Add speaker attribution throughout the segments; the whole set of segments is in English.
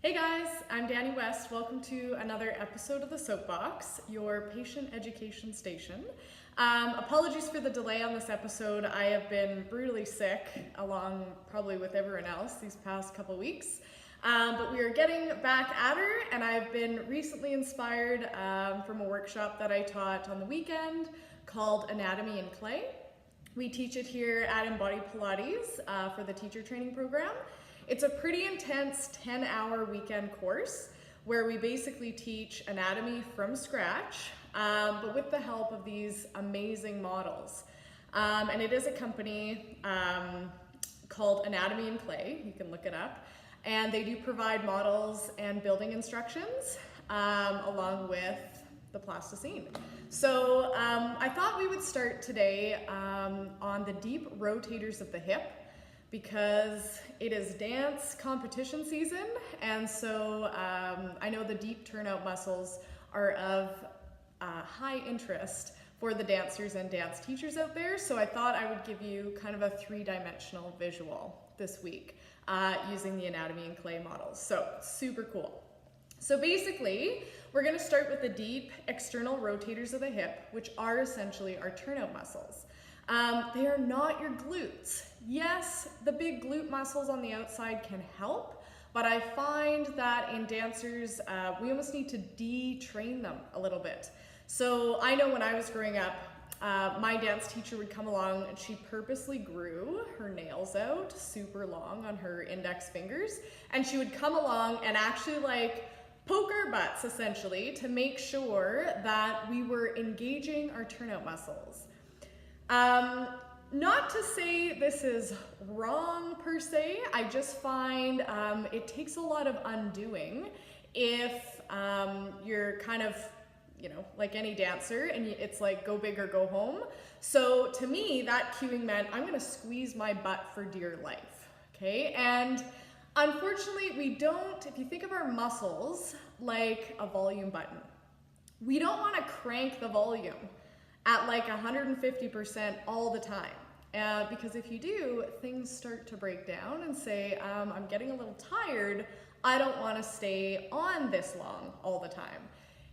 Speaker 1: Hey guys, I'm Danny West. Welcome to another episode of the SOAPBOX, your patient education station. Apologies for the delay on this episode. I have been brutally sick, along probably with everyone else these past couple weeks. But we are getting back at her, and I've been recently inspired from a workshop that I taught on the weekend called Anatomy in Clay. We teach it here at Embodied Pilates for the teacher training program. It's a pretty intense 10-hour weekend course where we basically teach anatomy from scratch, but with the help of these amazing models. And it is a company called Anatomy in Clay. You can look it up. And they do provide models and building instructions along with the plasticine. So I thought we would start today on the deep rotators of the hip, because it is dance competition season, and so I know the deep turnout muscles are of high interest for the dancers and dance teachers out there, so I thought I would give you kind of a three-dimensional visual this week using the Anatomy in Clay models. So super cool. So basically, we're gonna start with the deep external rotators of the hip, which are essentially our turnout muscles. They are not your glutes. Yes, the big glute muscles on the outside can help, but I find that in dancers, we almost need to detrain them a little bit. So I know when I was growing up, my dance teacher would come along and she purposely grew her nails out super long on her index fingers, and she would come along and actually like poke our butts essentially to make sure that we were engaging our turnout muscles. Not to say this is wrong per se, I just find it takes a lot of undoing if you're kind of, like any dancer and it's like go big or go home. So to me, that cueing meant I'm gonna squeeze my butt for dear life, okay? And unfortunately, we don't, if you think of our muscles like a volume button, we don't wanna crank the volume at like 150% all the time. Because if you do, things start to break down and say, I'm getting a little tired, I don't want to stay on this long all the time.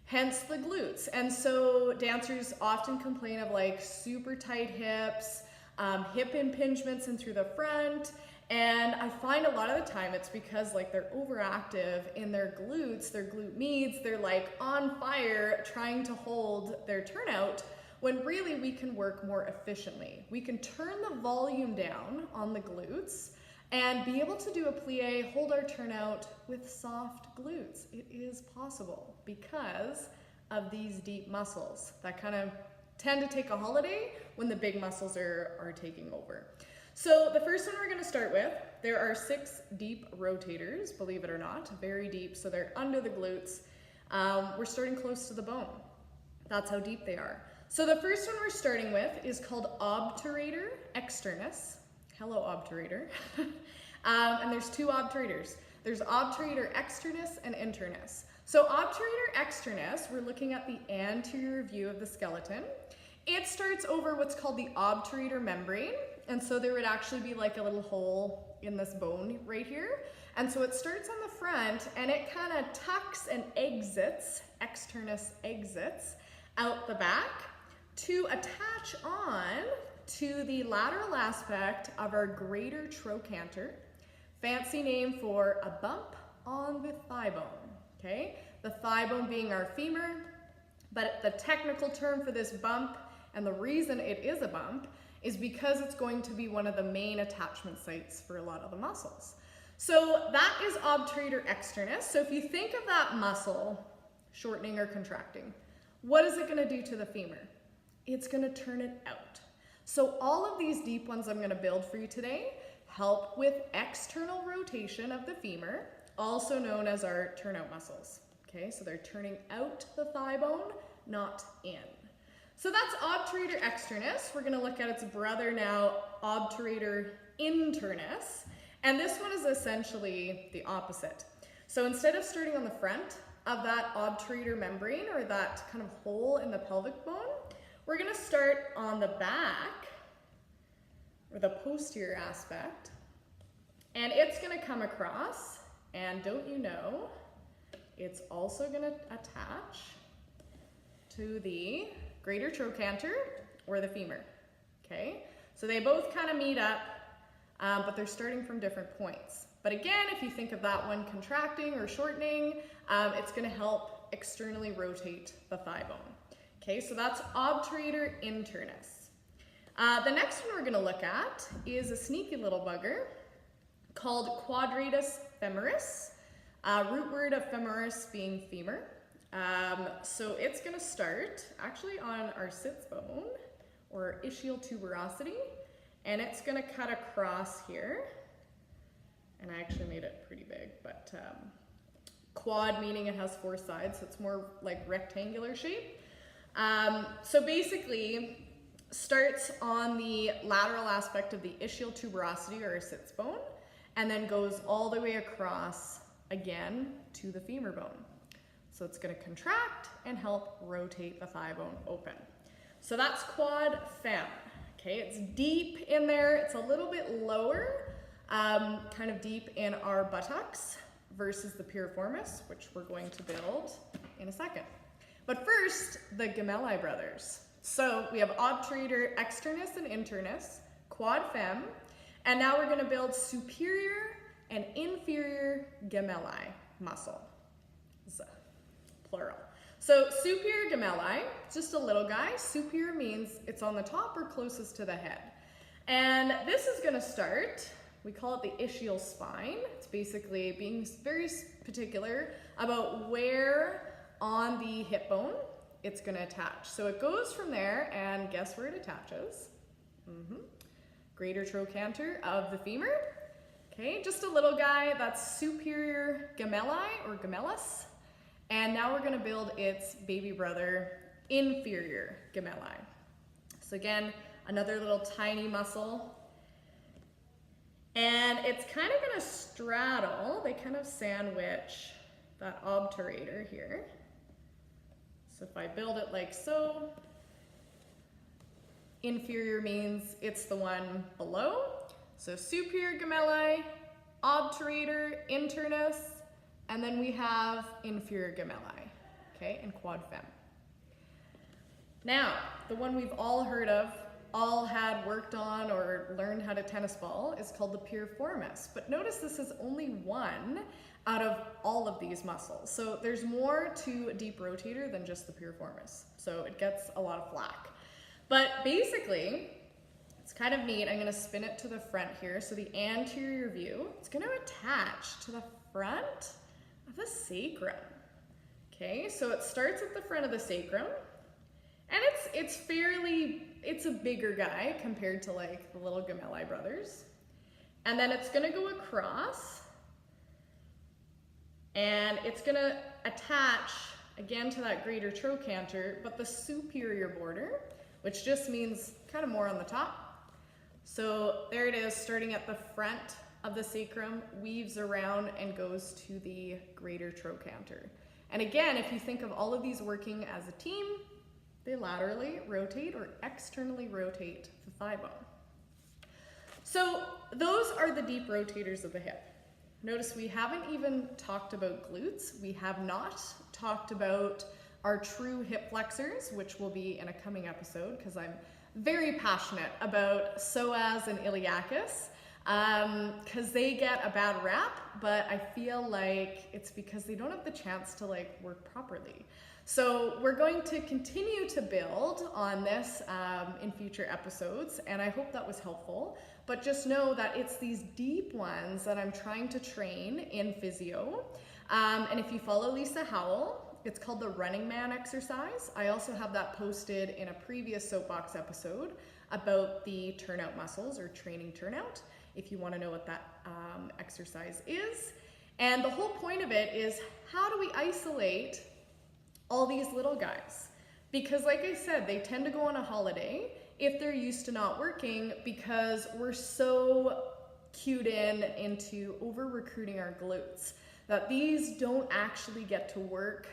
Speaker 1: Hence the glutes. And so dancers often complain of like super tight hips, hip impingements in through the front, and I find a lot of the time it's because like they're overactive in their glutes, their glute medius, they're like on fire trying to hold their turnout, when really we can work more efficiently. We can turn the volume down on the glutes and be able to do a plie, hold our turnout with soft glutes. It is possible because of these deep muscles that kind of tend to take a holiday when the big muscles are taking over. So the first one we're gonna start with, there are 6 deep rotators, believe it or not, very deep, so they're under the glutes. We're starting close to the bone. That's how deep they are. So the first one we're starting with is called Obturator Externus. Hello, Obturator. And there's 2 obturators. There's Obturator Externus and Internus. So Obturator Externus, we're looking at the anterior view of the skeleton. It starts over what's called the obturator membrane. And so there would actually be like a little hole in this bone right here. And so it starts on the front and it kind of tucks and exits, externus exits, out the back to attach on to the lateral aspect of our greater trochanter, fancy name for a bump on the thigh bone, okay? The thigh bone being our femur, but the technical term for this bump, and the reason it is a bump, is because it's going to be one of the main attachment sites for a lot of the muscles. So that is obturator externus. So if you think of that muscle shortening or contracting, what is it going to do to the femur? It's going to turn it out. So all of these deep ones I'm going to build for you today help with external rotation of the femur, also known as our turnout muscles. Okay, so they're turning out the thigh bone, not in. So that's obturator externus. We're going to look at its brother now, obturator internus. And this one is essentially the opposite. So instead of starting on the front of that obturator membrane, or that kind of hole in the pelvic bone, we're going to start on the back, or the posterior aspect, and it's going to come across And don't you know, it's also going to attach to the greater trochanter or the femur. Okay, so they both kind of meet up, but they're starting from different points. But again, if you think of that one contracting or shortening, it's going to help externally rotate the thigh bone. Okay, so that's Obturator Internus. The next one we're going to look at is a sneaky little bugger called Quadratus Femoris, root word of femoris being femur. So it's going to start actually on our sits bone or ischial tuberosity, and it's going to cut across here. And I actually made it pretty big, but quad meaning it has 4 sides, so it's more like rectangular shape. So basically starts on the lateral aspect of the ischial tuberosity or sits bone, and then goes all the way across again to the femur bone. So it's going to contract and help rotate the thigh bone open. So that's quad fem. Okay, it's deep in there. It's a little bit lower, kind of deep in our buttocks versus the piriformis, which we're going to build in a second. But first, the gemelli brothers. So we have Obturator Externus and Internus, quad fem, and now we're going to build superior and inferior gemelli muscle. Plural. So superior gemelli, just a little guy. Superior means it's on the top or closest to the head. And this is going to start, we call it the ischial spine. It's basically being very particular about where on the hip bone it's going to attach. So it goes from there, and guess where it attaches? Greater trochanter of the femur. Okay, just a little guy. That's superior gemelli or gemellus. And now we're going to build its baby brother, inferior gemelli. So again, another little tiny muscle. And it's kind of going to straddle, they kind of sandwich that obturator here. So if I build it like so, inferior means it's the one below. So superior gemelli, obturator internus, and then we have inferior gemelli, okay, and quad fem. Now, the one we've all heard of, all had worked on or learned how to tennis ball is called the piriformis. But notice this is only one out of all of these muscles. So there's more to a deep rotator than just the piriformis. So it gets a lot of flack. But basically, it's kind of neat. I'm going to spin it to the front here. So the anterior view, it's going to attach to the front of the sacrum. Okay, so it starts at the front of the sacrum, and it's a bigger guy compared to like the little gemelli brothers. And then it's going to go across, and it's going to attach again to that greater trochanter, but the superior border, which just means kind of more on the top. So there it is, starting at the front of the sacrum, weaves around and goes to the greater trochanter. And again, if you think of all of these working as a team, they laterally rotate or externally rotate the thigh bone. So those are the deep rotators of the hip. Notice we haven't even talked about glutes. We have not talked about our true hip flexors, which will be in a coming episode because I'm very passionate about psoas and iliacus. Because they get a bad rap, but I feel like it's because they don't have the chance to like work properly. So we're going to continue to build on this in future episodes, and I hope that was helpful. But just know that it's these deep ones that I'm trying to train in physio. And if you follow Lisa Howell, it's called the Running Man exercise. I also have that posted in a previous SOAPBOX episode about the turnout muscles or training turnout, if you want to know what that exercise is. And the whole point of it is, how do we isolate all these little guys? Because like I said, they tend to go on a holiday if they're used to not working, because we're so cued into over recruiting our glutes that these don't actually get to work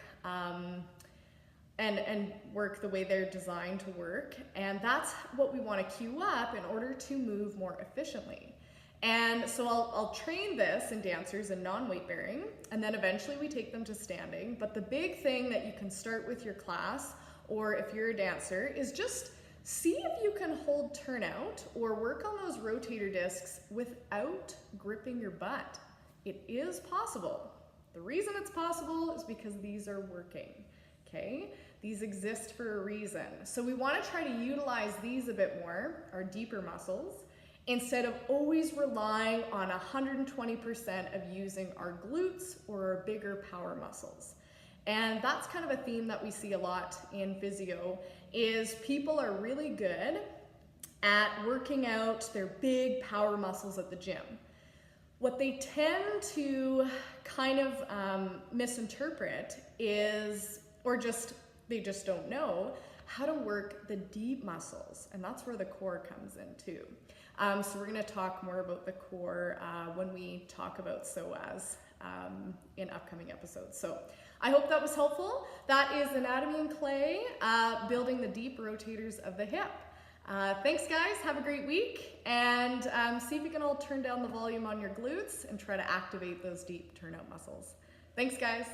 Speaker 1: and work the way they're designed to work. And that's what we want to cue up in order to move more efficiently. And so I'll train this in dancers in non-weight bearing, and then eventually we take them to standing. But the big thing that you can start with your class, or if you're a dancer, is just see if you can hold turnout or work on those rotator discs without gripping your butt. It is possible. The reason it's possible is because these are working, okay? These exist for a reason. So we want to try to utilize these a bit more, our deeper muscles, instead of always relying on 120% of using our glutes or our bigger power muscles. And that's kind of a theme that we see a lot in physio, is people are really good at working out their big power muscles at the gym. What they tend to kind of misinterpret is, they just don't know how to work the deep muscles, and that's where the core comes in too. So we're going to talk more about the core when we talk about psoas in upcoming episodes. So I hope that was helpful. That is anatomy in clay, building the deep rotators of the hip. Thanks guys, have a great week, and see if you can all turn down the volume on your glutes and try to activate those deep turnout muscles. Thanks guys.